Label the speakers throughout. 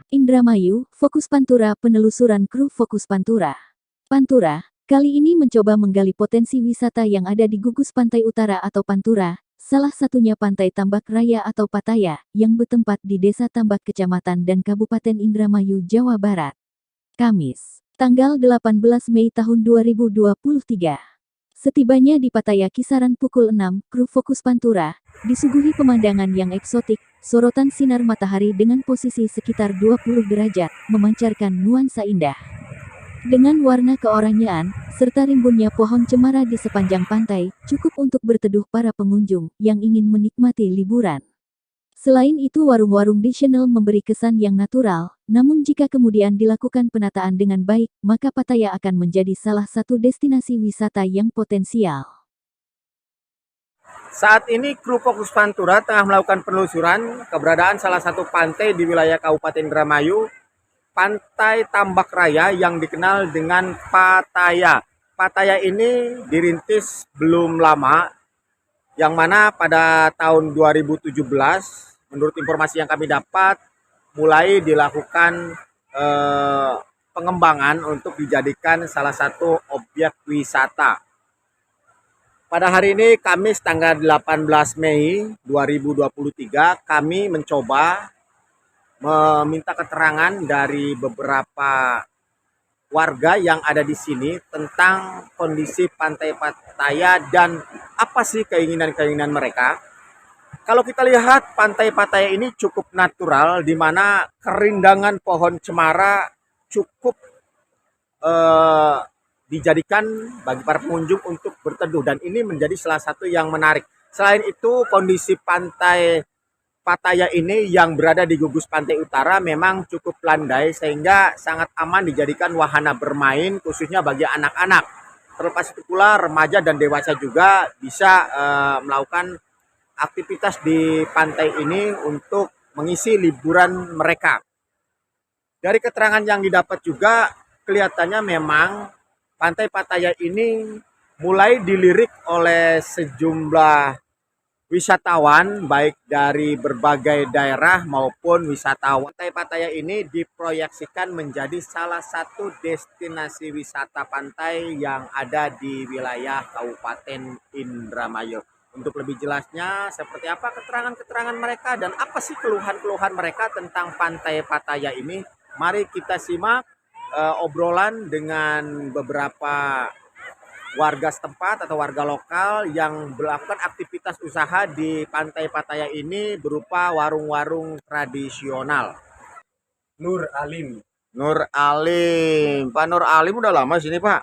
Speaker 1: Indramayu, Fokus Pantura penelusuran kru Fokus Pantura. Pantura, kali ini mencoba menggali potensi wisata yang ada di gugus pantai utara atau Pantura, salah satunya Pantai Tambak Raya atau Pattaya, yang bertempat di Desa Tambak Kecamatan dan Kabupaten Indramayu, Jawa Barat. Kamis, tanggal 18 Mei tahun 2023. Setibanya di Pattaya kisaran pukul 6, kru Fokus Pantura disuguhi pemandangan yang eksotik, sorotan sinar matahari dengan posisi sekitar 20 derajat, memancarkan nuansa indah. Dengan warna keoranyaan, serta rimbunnya pohon cemara di sepanjang pantai, cukup untuk berteduh para pengunjung yang ingin menikmati liburan. Selain itu warung-warung di Channel memberi kesan yang natural, namun jika kemudian dilakukan penataan dengan baik, maka Pattaya akan menjadi salah satu destinasi wisata yang potensial.
Speaker 2: Saat ini kru Fokus Pantura tengah melakukan penelusuran keberadaan salah satu pantai di wilayah Kabupaten Indramayu, Pantai Tambak Raya yang dikenal dengan Pattaya. Pattaya ini dirintis belum lama, yang mana pada tahun 2017, menurut informasi yang kami dapat, mulai dilakukan pengembangan untuk dijadikan salah satu objek wisata. Pada hari ini, Kamis tanggal 18 Mei 2023, kami mencoba meminta keterangan dari beberapa warga yang ada di sini tentang kondisi Pantai Pattaya dan apa sih keinginan-keinginan mereka. Kalau kita lihat Pantai Pattaya ini cukup natural, di mana kerindangan pohon cemara cukup dijadikan bagi para pengunjung untuk berteduh, dan ini menjadi salah satu yang menarik. Selain itu, kondisi Pantai Pattaya ini yang berada di gugus pantai utara memang cukup landai sehingga sangat aman dijadikan wahana bermain, khususnya bagi anak-anak. Terlepas itu pula remaja dan dewasa juga bisa melakukan aktivitas di pantai ini untuk mengisi liburan mereka. Dari keterangan yang didapat juga kelihatannya memang Pantai Pattaya ini mulai dilirik oleh sejumlah wisatawan baik dari berbagai daerah maupun wisatawan. Pantai Pattaya ini diproyeksikan menjadi salah satu destinasi wisata pantai yang ada di wilayah Kabupaten Indramayu. Untuk lebih jelasnya seperti apa keterangan-keterangan mereka dan apa sih keluhan-keluhan mereka tentang Pantai Pattaya ini, mari kita simak obrolan dengan beberapa warga setempat atau warga lokal yang melakukan aktivitas usaha di Pantai Pattaya ini berupa warung-warung tradisional.
Speaker 3: Nur Alim.
Speaker 2: Nur Alim. Pak Nur Alim udah lama sini, Pak?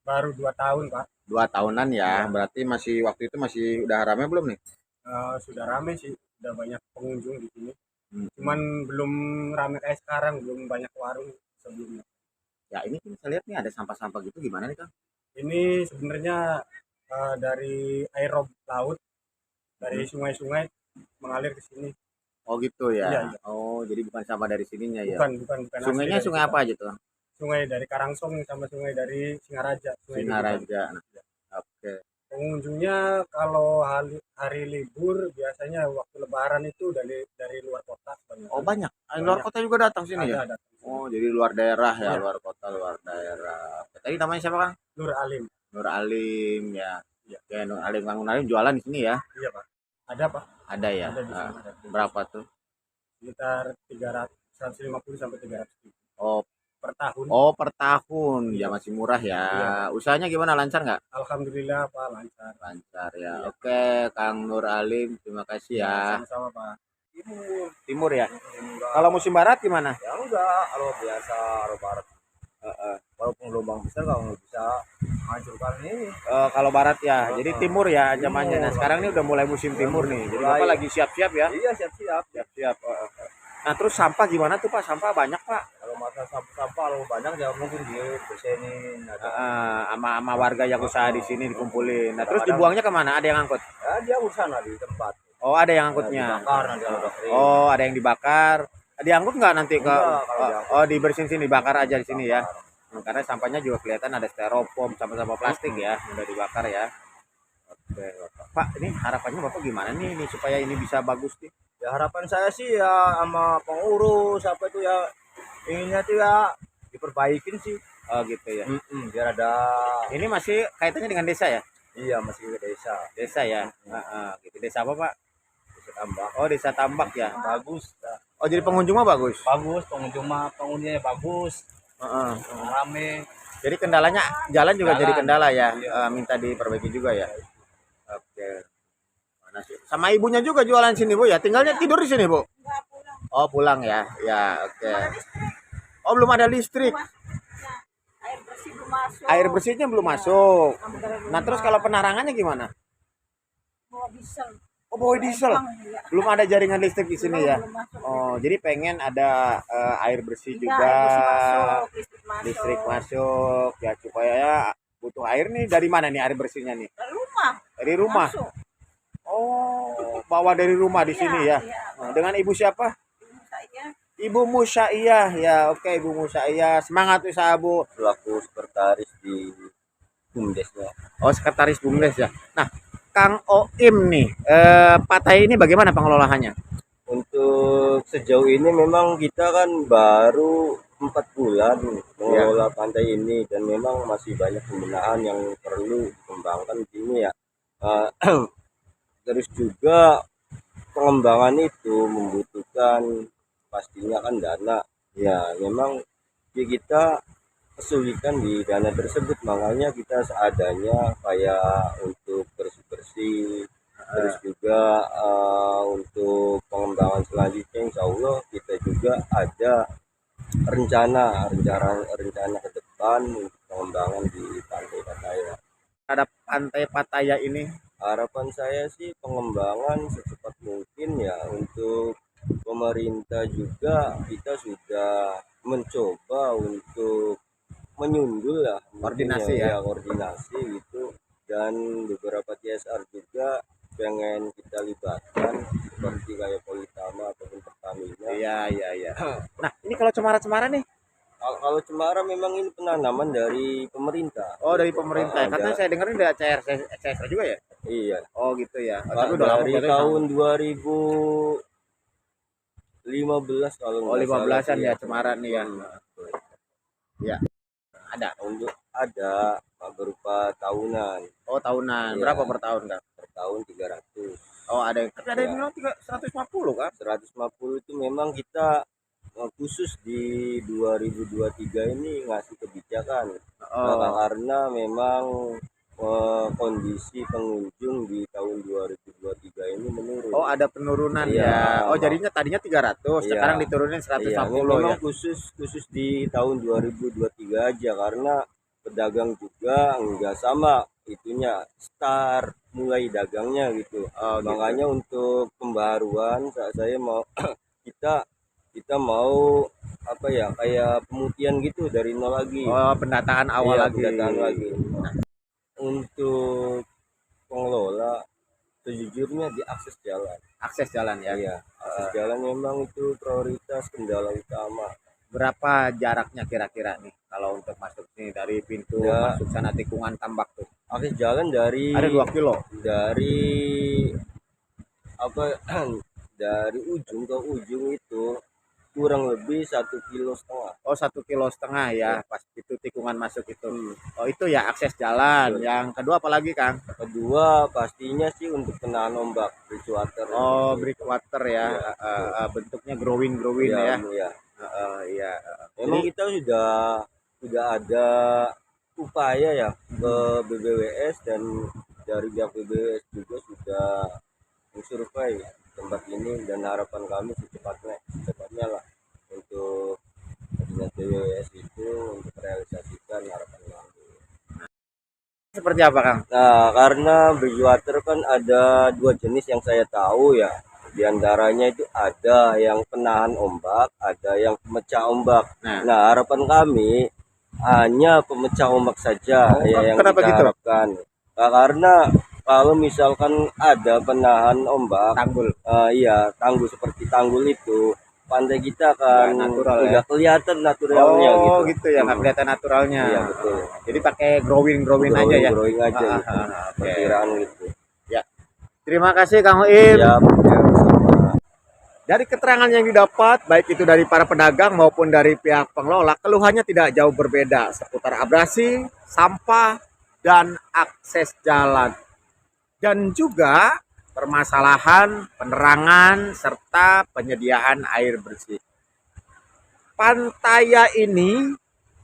Speaker 3: Baru 2 tahun, Pak.
Speaker 2: 2 tahunan ya. Berarti masih waktu itu masih udah ramai belum nih?
Speaker 3: Sudah ramai sih, udah banyak pengunjung di sini. Cuman belum ramai kayak sekarang, belum banyak warung sebelumnya.
Speaker 2: Ya ini kan saya lihat nih ada sampah-sampah gitu, gimana nih, Kang?
Speaker 3: Ini sebenarnya dari air laut, dari sungai-sungai mengalir ke sini.
Speaker 2: Oh gitu ya.
Speaker 3: Iya, iya.
Speaker 2: Oh, jadi bukan sampah dari sininya ya.
Speaker 3: Bukan
Speaker 2: Sungainya
Speaker 3: asli
Speaker 2: sungai
Speaker 3: dari
Speaker 2: apa aja tuh?
Speaker 3: sungai dari Karangsong sama sungai dari Singaraja.
Speaker 2: Singaraja. Oke.
Speaker 3: Pengunjungnya kalau hari libur biasanya waktu lebaran itu dari luar kota banyak.
Speaker 2: Oh banyak. Luar kota juga datang sini ya?
Speaker 3: Ada.
Speaker 2: Oh, jadi luar daerah ya,
Speaker 3: Iya.
Speaker 2: luar kota, luar daerah. Tadi namanya siapa, Kang?
Speaker 3: Nur Alim.
Speaker 2: Nur Alim ya.
Speaker 3: Iya.
Speaker 2: Ya, Nur Alim, Kang Nur Alim jualan di sini ya?
Speaker 3: Iya, Pak. Ada, Pak.
Speaker 2: Ada ya.
Speaker 3: Ada di sini, ada.
Speaker 2: Berapa tuh?
Speaker 3: Sekitar 150 sampai 300 ribu
Speaker 2: Oh,
Speaker 3: per tahun.
Speaker 2: oh per tahun. Ya
Speaker 3: Iya.
Speaker 2: masih murah ya.
Speaker 3: Iya.
Speaker 2: Usahanya gimana, lancar nggak?
Speaker 3: Alhamdulillah, Pak, lancar.
Speaker 2: Lancar ya.
Speaker 3: Iya.
Speaker 2: Oke, Kang Nur Alim, terima kasih ya.
Speaker 3: Sama-sama, Pak.
Speaker 2: Timur ya. Kalau musim barat gimana?
Speaker 4: Ya enggak, kalau biasa kalau barat walaupun gelombang besar kalau nggak bisa menghancurkan ini.
Speaker 2: Kalau barat ya, jadi timur ya zamannya. Nah sekarang ini udah mulai musim timur nih, jadi Bapak lagi siap-siap ya?
Speaker 4: Iya, siap-siap.
Speaker 2: Siap-siap. Nah terus sampah gimana tuh Pak? Sampah banyak Pak?
Speaker 4: Kalau masalah sampah kalau banyak ya mungkin dibersihin
Speaker 2: Sama warga yang usaha di sini dikumpulin. Nah terus dibuangnya kemana? Ada yang angkut?
Speaker 4: ya dia urusan lah di tempat.
Speaker 2: Oh ada yang angkutnya.
Speaker 4: Dibakar nanti kalau udah kering.
Speaker 2: Oh ada yang dibakar. Diangkut nggak nanti ke?
Speaker 4: Enggak, kalau diangkut.
Speaker 2: Oh dibersihin sini, dibakar aja di sini ya. Karena sampahnya juga kelihatan ada styrofoam, sampah-sampah plastik ya, udah dibakar ya. Oke, Pak, ini harapannya Bapak gimana nih supaya ini bisa bagus nih?
Speaker 4: Ya harapan saya sih ya sama pengurus apa itu ya inginnya tuh ya diperbaikin sih.
Speaker 2: Oh gitu ya.
Speaker 4: Biar ada
Speaker 2: Ini masih kaitannya dengan desa ya?
Speaker 4: iya masih ke desa.
Speaker 2: Desa ya. Gitu. Desa apa Pak?
Speaker 4: Desa tambah.
Speaker 2: Oh desa Tambak ya.
Speaker 4: Bagus.
Speaker 2: Oh jadi pengunjungnya bagus.
Speaker 4: Bagus pengunjungnya bagus.
Speaker 2: Heeh.
Speaker 4: Rame.
Speaker 2: Jadi kendalanya jalan juga jadi kendala ya.
Speaker 4: Iya.
Speaker 2: Minta diperbaiki juga ya. Oke. Mana sih? Sama ibunya juga jualan sini Bu ya. Tinggalnya tidur di sini Bu. Oh pulang ya. Ya oke. Oh belum ada listrik.
Speaker 5: Air bersih belum masuk.
Speaker 2: Air bersihnya belum masuk.
Speaker 5: Dari
Speaker 2: Nah terus kalau penerangannya gimana?
Speaker 5: bawa diesel.
Speaker 2: Oh bawa diesel.
Speaker 5: Ya.
Speaker 2: Belum ada jaringan listrik di sini ya.
Speaker 5: Belum masuk.
Speaker 2: Oh jadi pengen ada air bersih
Speaker 5: Iya,
Speaker 2: juga.
Speaker 5: air bersih masuk,
Speaker 2: Listrik masuk ya supaya ya butuh air nih dari mana nih air bersihnya nih?
Speaker 5: Dari rumah.
Speaker 2: Dari rumah.
Speaker 5: Masuk.
Speaker 2: Oh, bawa dari rumah di
Speaker 5: Iya,
Speaker 2: sini ya.
Speaker 5: iya.
Speaker 2: Nah, dengan ibu siapa?
Speaker 5: Ibu saya
Speaker 2: Ibu Musaiyah ya. Oke, Ibu Musaiyah. Semangat usaha Bu.
Speaker 4: Selaku sekretaris di BUMDesnya.
Speaker 2: Oh, sekretaris BUMDes ya. Nah, Kang Oim nih, Pattaya ini bagaimana pengelolaannya?
Speaker 4: Untuk sejauh ini memang kita kan baru 4 bulan mengelola pantai ini dan memang masih banyak pembinaan yang perlu dikembangkan di sini ya. Eh, Terus juga pengembangan itu membutuhkan pastinya kan dana. Ya, memang ya kita kesulitan di dana tersebut makanya kita seadanya kayak untuk bersih-bersih terus juga untuk pengembangan selanjutnya insya Allah kita juga ada rencana ke depan untuk pengembangan di Pantai Pattaya.
Speaker 2: Ada Pantai Pattaya ini.
Speaker 4: Harapan saya sih pengembangan secepat mungkin ya untuk pemerintah juga kita sudah mencoba untuk menyundul lah
Speaker 2: Koordinasi
Speaker 4: mungkin
Speaker 2: ya.
Speaker 4: koordinasi gitu dan beberapa CSR juga pengen kita libatkan seperti kayak Politama ataupun Pertamina.
Speaker 2: Iya, iya, iya. Nah, ini kalau cemara-cemara nih.
Speaker 4: Kalau cemara memang ini penanaman dari pemerintah.
Speaker 2: Oh, dari pemerintah. Katanya saya dengar ini dari CSR juga ya?
Speaker 4: Iya.
Speaker 2: Oh, gitu ya. Oh, tapi udah lama
Speaker 4: Dari
Speaker 2: berarti
Speaker 4: tahun 2015 kalau
Speaker 2: Oh,
Speaker 4: nggak salah
Speaker 2: 15-an
Speaker 4: sih,
Speaker 2: ya cemara nih ya. Ya. Ada.
Speaker 4: Untuk ada berupa tahunan
Speaker 2: Oh, tahunan.
Speaker 4: Iya.
Speaker 2: Berapa per tahun, Kang?
Speaker 4: per tahun 300.
Speaker 2: Oh, ada yang tapi ada yang
Speaker 4: Ya.
Speaker 2: bilang 150 kan?
Speaker 4: 150 itu memang kita khusus di 2023 ini ngasih kebijakan.
Speaker 2: Oh.
Speaker 4: Karena memang kondisi pengunjung di tahun 2023 ini menurun.
Speaker 2: Oh, ada penurunan
Speaker 4: Iya.
Speaker 2: ya. Oh, jadinya tadinya 300,
Speaker 4: Iya.
Speaker 2: sekarang diturunin
Speaker 4: Iya,
Speaker 2: 150
Speaker 4: memang
Speaker 2: ya.
Speaker 4: khusus di tahun 2023 aja karena pedagang juga nggak sama itunya start mulai dagangnya gitu.
Speaker 2: Oh, gitu.
Speaker 4: Makanya untuk pembaruan saya mau kita mau apa ya kayak pemutihan gitu dari nol lagi.
Speaker 2: Oh, pendataan awal
Speaker 4: Iya,
Speaker 2: lagi.
Speaker 4: pendataan lagi. Untuk pengelola sejujurnya di akses jalan.
Speaker 2: Akses jalan ya.
Speaker 4: Iya, akses jalan memang itu prioritas kendala utama.
Speaker 2: Berapa jaraknya kira-kira nih kalau untuk masuk sini dari pintu
Speaker 4: Ya.
Speaker 2: masuk sana tikungan Tambak tuh?
Speaker 4: Akses jalan dari
Speaker 2: Ada 2 kilo.
Speaker 4: dari apa dari ujung ke ujung itu kurang lebih 1,5 kilo.
Speaker 2: Oh, 1,5 kilo ya, pas itu tikungan masuk itu.
Speaker 4: Hmm.
Speaker 2: Oh, itu ya akses jalan.
Speaker 4: Betul.
Speaker 2: Yang kedua apa lagi, Kang?
Speaker 4: Kedua pastinya sih untuk penahan ombak breakwater.
Speaker 2: Oh, breakwater ya. Bentuknya growing
Speaker 4: Iya,
Speaker 2: ya.
Speaker 4: iya.
Speaker 2: Iya.
Speaker 4: Memang kita sudah ada upaya ya ke BBWS dan dari pihak BBWS juga sudah mensurvei tempat ini dan harapan kami secepatnya lah untuk dinas BBWS itu untuk realisasikan harapan kami.
Speaker 2: Seperti apa, Kang?
Speaker 4: Nah, karena breakwater kan ada 2 jenis yang saya tahu ya. Di antaranya itu ada yang penahan ombak, ada yang pemecah ombak.
Speaker 2: Nah.
Speaker 4: Nah, harapan kami hanya pemecah ombak saja
Speaker 2: Oh,
Speaker 4: ya yang
Speaker 2: kenapa
Speaker 4: kita
Speaker 2: gitu?
Speaker 4: harapkan. Nah, karena kalau misalkan ada penahan ombak,
Speaker 2: Tanggul.
Speaker 4: iya tanggul seperti tanggul itu, pantai kita kan
Speaker 2: Nggak natural
Speaker 4: udah
Speaker 2: ya?
Speaker 4: kelihatan naturalnya
Speaker 2: Oh,
Speaker 4: gitu.
Speaker 2: gitu ya, nggak kelihatan naturalnya.
Speaker 4: Iya, betul.
Speaker 2: Jadi pakai growing aja ya.
Speaker 4: Growing aja
Speaker 2: Ah,
Speaker 4: gitu.
Speaker 2: ah, ah, oke.
Speaker 4: Perkiraan gitu.
Speaker 2: Terima kasih Kang Oim.
Speaker 4: Siap. Ya, sama.
Speaker 2: Dari keterangan yang didapat, baik itu dari para pedagang maupun dari pihak pengelola, keluhannya tidak jauh berbeda seputar abrasi, sampah, dan akses jalan. Dan juga permasalahan penerangan serta penyediaan air bersih. Pantaya ini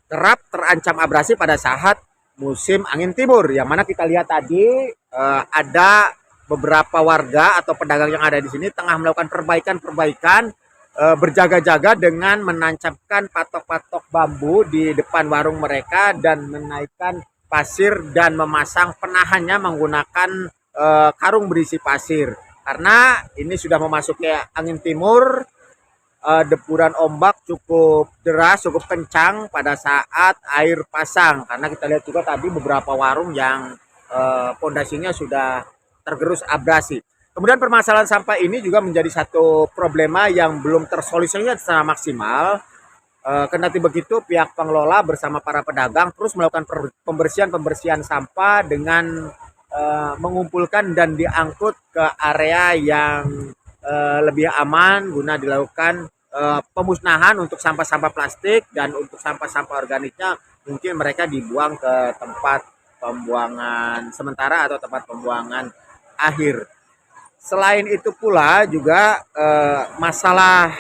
Speaker 2: kerap terancam abrasi pada saat musim angin timur, yang mana kita lihat tadi ada beberapa warga atau pedagang yang ada di sini tengah melakukan perbaikan berjaga-jaga dengan menancapkan patok-patok bambu di depan warung mereka dan menaikkan pasir dan memasang penahannya menggunakan karung berisi pasir, karena ini sudah memasuki angin timur. Deburan ombak cukup deras, cukup kencang pada saat air pasang, karena kita lihat juga tadi beberapa warung yang pondasinya sudah tergerus abrasi. Kemudian permasalahan sampah ini juga menjadi satu problema yang belum tersolisinya secara maksimal. Kendati begitu, pihak pengelola bersama para pedagang terus melakukan pembersihan sampah dengan mengumpulkan dan diangkut ke area yang lebih aman guna dilakukan pemusnahan untuk sampah-sampah plastik, dan untuk sampah-sampah organiknya mungkin mereka dibuang ke tempat pembuangan sementara atau tempat pembuangan akhir. Selain itu pula juga masalah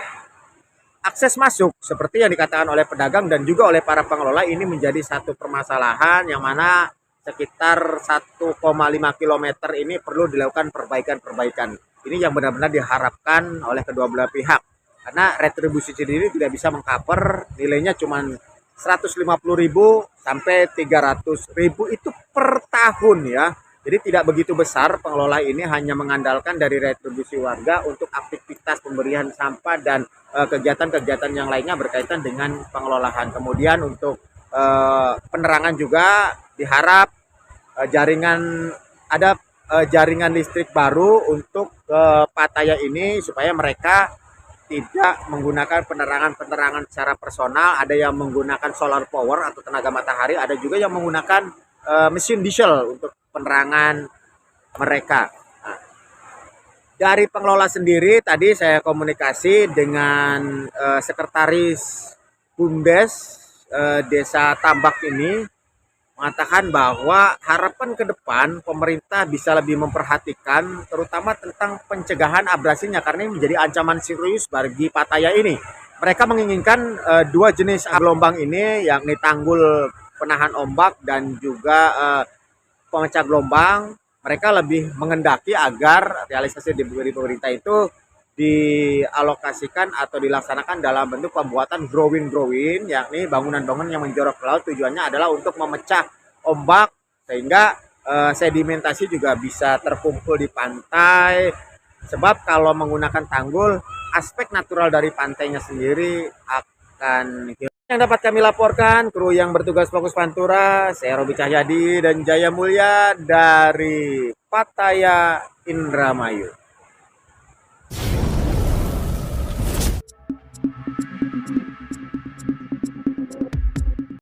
Speaker 2: akses masuk seperti yang dikatakan oleh pedagang dan juga oleh para pengelola ini menjadi satu permasalahan yang mana sekitar 1,5 km ini perlu dilakukan perbaikan-perbaikan. Ini yang benar-benar diharapkan oleh kedua belah pihak. Karena retribusi sendiri tidak bisa mengcover, nilainya cuma 150.000 sampai 300.000 itu per tahun ya. Jadi tidak begitu besar, pengelola ini hanya mengandalkan dari retribusi warga untuk aktivitas pemberian sampah dan kegiatan-kegiatan yang lainnya berkaitan dengan pengelolaan. Kemudian untuk penerangan juga diharap jaringan jaringan listrik baru untuk Pattaya ini supaya mereka tidak menggunakan penerangan secara personal. Ada yang menggunakan solar power atau tenaga matahari, ada juga yang menggunakan mesin diesel untuk penerangan mereka. Nah, dari pengelola sendiri tadi saya komunikasi dengan sekretaris BUMDes Desa Tambak ini, mengatakan bahwa harapan ke depan pemerintah bisa lebih memperhatikan terutama tentang pencegahan abrasinya, karena ini menjadi ancaman serius bagi Pattaya ini. Mereka menginginkan dua jenis gelombang ini, yakni tanggul penahan ombak dan juga pemecah gelombang. Mereka lebih mengendaki agar realisasi dari pemerintah itu dialokasikan atau dilaksanakan dalam bentuk pembuatan growing, yakni bangunan-bangunan yang menjorok ke laut. Tujuannya adalah untuk memecah ombak sehingga sedimentasi juga bisa terkumpul di pantai. Sebab kalau menggunakan tanggul, aspek natural dari pantainya sendiri akan hilang. Yang dapat kami laporkan, kru yang bertugas Fokus Pantura, saya Robi Cahyadi dan Jaya Mulya dari Pattaya Indramayu.